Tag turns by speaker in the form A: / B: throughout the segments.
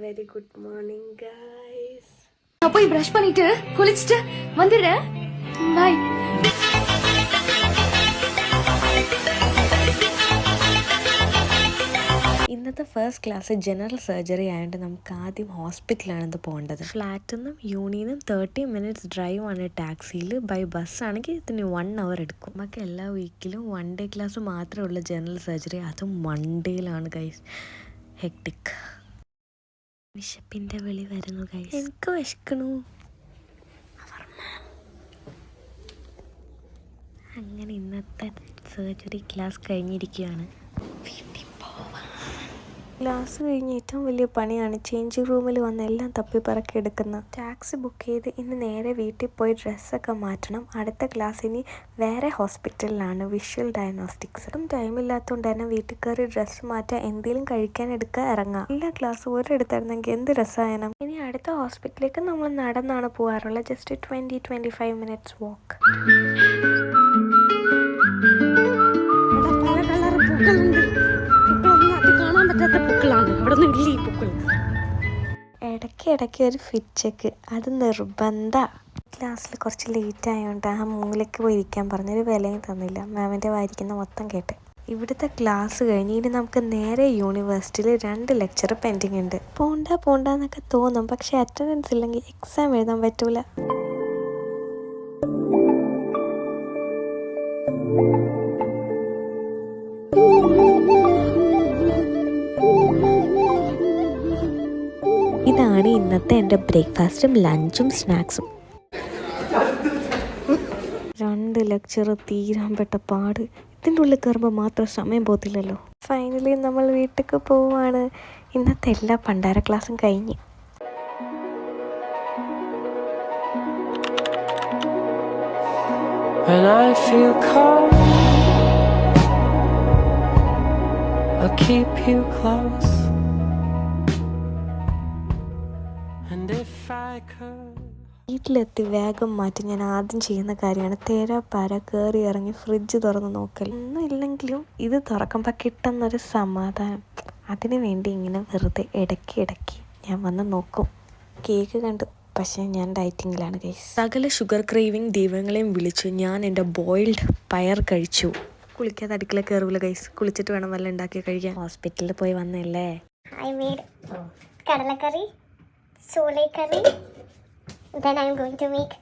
A: Very good morning guys.
B: நான் போய் brush பண்ணிட்டு குளிச்சிட்டு வந்துடுறேன். பாய்.
A: ഇന്നത്തെ ഫസ്റ്റ് ക്ലാസ് ജനറൽ സർജറി ആയതുകൊണ്ട് നമുക്ക് ആദ്യം ഹോസ്പിറ്റലാണ് പോകേണ്ടത്. ഫ്ലാറ്റിൽ നിന്നും യൂണിന്നും 30 minutes ഡ്രൈവ് ആണ് ടാക്സിയിൽ. ബൈ ബസ് ആണെങ്കിൽ ഇതിന് 1 hour എടുക്കും. നമുക്ക് എല്ലാ വീക്കിലും 1 day ക്ലാസ് മാത്രമേ ഉള്ളൂ ജനറൽ സർജറി. അതും മൺഡേയിലാണ് ഗൈസ്. ഹെക്ടിക്. വിശപ്പിൻ്റെ വിളി വരുന്നു ഗൈസ്. എനിക്ക് വിശക്കണു. അങ്ങനെ ഇന്നത്തെ സർജറി ക്ലാസ് കഴിഞ്ഞിരിക്കുകയാണ്. ക്ലാസ് കഴിഞ്ഞ് ഏറ്റവും വലിയ പണിയാണ് ചേഞ്ചിങ് റൂമിൽ വന്ന് എല്ലാം തപ്പി പറക്കി എടുക്കുന്ന. ടാക്സി ബുക്ക് ചെയ്ത് ഇന്ന് നേരെ വീട്ടിൽ പോയി ഡ്രസ്സൊക്കെ മാറ്റണം. അടുത്ത ക്ലാസ് ഇനി വേറെ ഹോസ്പിറ്റലിലാണ്, വിഷ്വൽ ഡയഗ്നോസ്റ്റിക്സ്. ഒട്ടും ടൈമില്ലാത്തതുകൊണ്ട് തന്നെ വീട്ടിൽ കയറി ഡ്രസ്സ് മാറ്റാൻ എന്തെങ്കിലും കഴിക്കാൻ എടുക്കുക, ഇറങ്ങാം. എല്ലാ ക്ലാസ് ഒരിടത്തായിരുന്നെങ്കിൽ എന്ത് രസായനം. ഇനി അടുത്ത ഹോസ്പിറ്റലിലേക്ക് നമ്മൾ നടന്നാണ് പോകാറുള്ളത്. ജസ്റ്റ് 20-25 minutes വാക്ക്. പല കളർ പൂക്കളുണ്ട്. ഇടയ്ക്ക് ഒരു ഫിറ്റ് ചെക്ക്, അത് നിർബന്ധ. ക്ലാസ്സിൽ കുറച്ച് ലേറ്റ് ആയതുകൊണ്ട് ആ മൂലയ്ക്ക് പോയി ഇരിക്കാൻ പറഞ്ഞൊരു വിലയും തന്നില്ല. മാമിൻ്റെ വായിക്കുന്ന മൊത്തം കേട്ട്. ഇവിടുത്തെ ക്ലാസ് കഴിഞ്ഞ് ഇനി നമുക്ക് നേരെ യൂണിവേഴ്സിറ്റിയിൽ 2 lecture പെൻഡിങ് ഉണ്ട്. പോണ്ടെന്നൊക്കെ തോന്നും, പക്ഷെ അറ്റൻഡൻസ് ഇല്ലെങ്കിൽ എക്സാം എഴുതാൻ പറ്റൂല. ഇതാണ് ഇന്നത്തെ എൻ്റെ ബ്രേക്ക്ഫാസ്റ്റും ലഞ്ചും സ്നാക്സും. 2 lecture തീരാൻ പെട്ട പാട്. ഇതിൻ്റെ ഉള്ളിൽ കയറുമ്പോൾ മാത്രം സമയം പോകത്തില്ലല്ലോ. ഫൈനലി നമ്മൾ വീട്ടിലേക്ക് പോവുകയാണ്. ഇന്നത്തെ എല്ലാ പണ്ടാര ക്ലാസ്സും കഴിഞ്ഞ്.
C: When I feel cold, I'll keep you close. And if I could,
A: വീട്ടിലെത്തി വേഗം മാറ്റി ഞാൻ ആദ്യം ചെയ്യുന്ന കാര്യമാണ് തേരാപ്പാര കയറി ഇറങ്ങി ഫ്രിഡ്ജ് തുറന്ന് നോക്കൽ. ഒന്നും ഇല്ലെങ്കിലും ഇത് തുറക്കുമ്പോൾ കിട്ടുന്നൊരു സമാധാനം, അതിനു വേണ്ടി ഇങ്ങനെ വെറുതെ ഇടയ്ക്ക് ഞാൻ വന്ന് നോക്കും. കേക്ക് കണ്ടു, പക്ഷേ ഞാൻ ഡയറ്റിങ്ങിലാണ് ഗൈസ്. സകല ഷുഗർ ക്രേവിങ് ദൈവങ്ങളെയും വിളിച്ചു ഞാൻ എൻ്റെ ബോയിൽഡ് പയർ കഴിച്ചു. കുളിക്കാതെ അടുക്കള കയറൂല ഗൈസ്. കുളിച്ചിട്ട് വേണം വല്ല ഉണ്ടാക്കി കഴിക്കാൻ. ഹോസ്പിറ്റലിൽ പോയി വന്നല്ലേ.
D: I made kadalakari, solai curry, then I'm going to make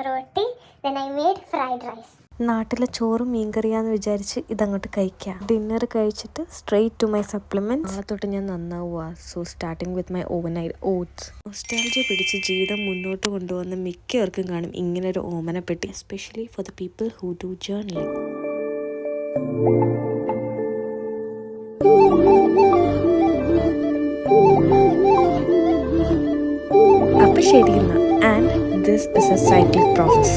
D: roti, then I made fried rice.
A: നാട്ടിലെ ചോറും മീൻകറിയാന്ന് വിചാരിച്ച് ഇതങ്ങോട്ട് കഴിക്കാം. ഡിന്നർ കഴിച്ചിട്ട് സ്ട്രെയിറ്റ് ടു മൈ സപ്ലിമെൻറ്റ്സ്. നാളെ തൊട്ട് ഞാൻ നന്നാവുക. So starting with my overnight oats. Nostalgia പിടിച്ച് ജീവിതം മുന്നോട്ട് കൊണ്ടുവന്ന മിക്കവർക്കും കാണും ഇങ്ങനൊരു ഓമനപ്പെട്ടി. Especially for the people who do journaling. അപ്പം ശരി എന്നാ. And this is a cyclic process.